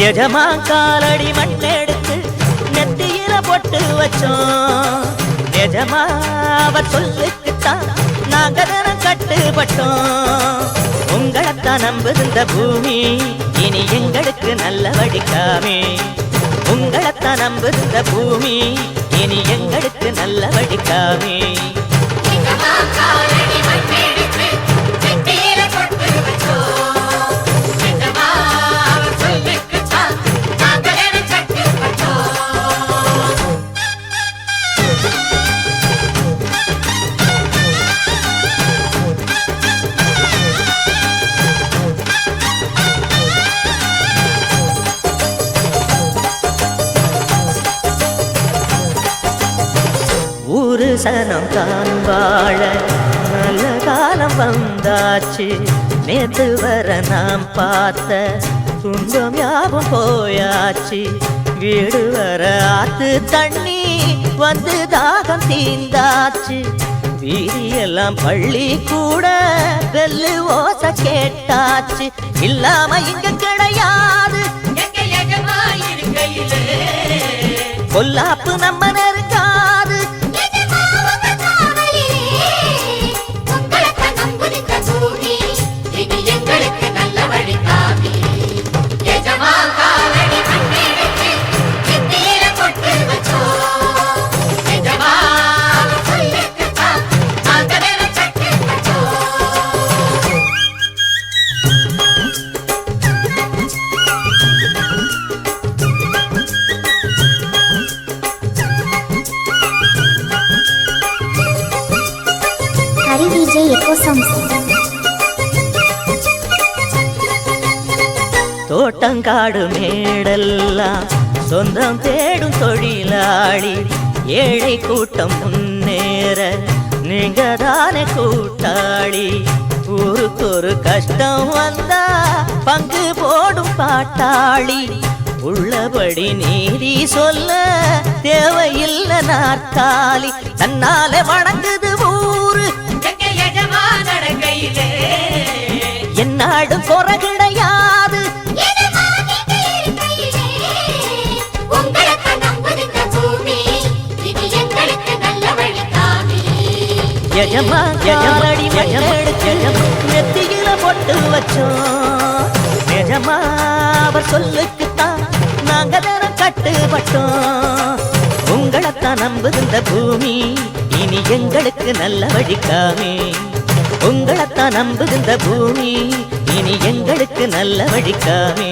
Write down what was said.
எஜமா காலடி மண்ணெடுத்து நெத்தியில பொட்டு வச்சோம். எஜமா அவர் சொல்லுக்குத்தான் நாங்க தினம் கட்டுப்பட்டோம். உங்களைத்தான் நம்புகின்ற பூமி இனி எங்களுக்கு நல்ல வடிக்காமே. உங்களைத்தான் நம்புகின்ற பூமி இனி எங்களுக்கு நல்ல வடிக்காமே. ஊரு சனம் தான் வாழ நல்ல காலம் வந்தாச்சு. நேத்து வர நாம் பார்த்த துன்பம் யாவும் போயாச்சு. வீடு வர ஆத்து தண்ணி வந்து தாகம் தீந்தாச்சு. வீதியெல்லாம் பள்ளி கூட வெள்ளு ஓசை கேட்டாச்சு. இல்லாம இங்க கிடையாது கொல்லாப்பு நம்ம நெருக்காது. தோட்டங்காடு மேடெல்லாம் சொந்தம் தேடும் தொழிலாளி. ஏழை கூட்டம் முன்னேற நீங்க தானே கூட்டாளி. ஊருக்கு ஒரு கஷ்டம் வந்தா பங்கு போடும் பாட்டாளி. உள்ளபடி நீதி சொல்ல தேவையில்லை நாற்காலி. தன்னால வணங்குது ஊரு என்னாடும் குறை கிடையாது. எஜமா காலடி மண்ணெடுத்து நெத்தியில பொட்டு வச்சோம். எஜமா அவர் சொல்லுக்குத்தான் நாங்க தினம் கட்டுப்பட்டோம். உங்களைத்தான் நம்புகின்ற பூமி இனி எங்களுக்கு நல்ல வழிக்காமே. உங்களைத்தான் நம்புகின்ற பூமி இனி எங்களுக்கு நல்ல வழிக்காமே.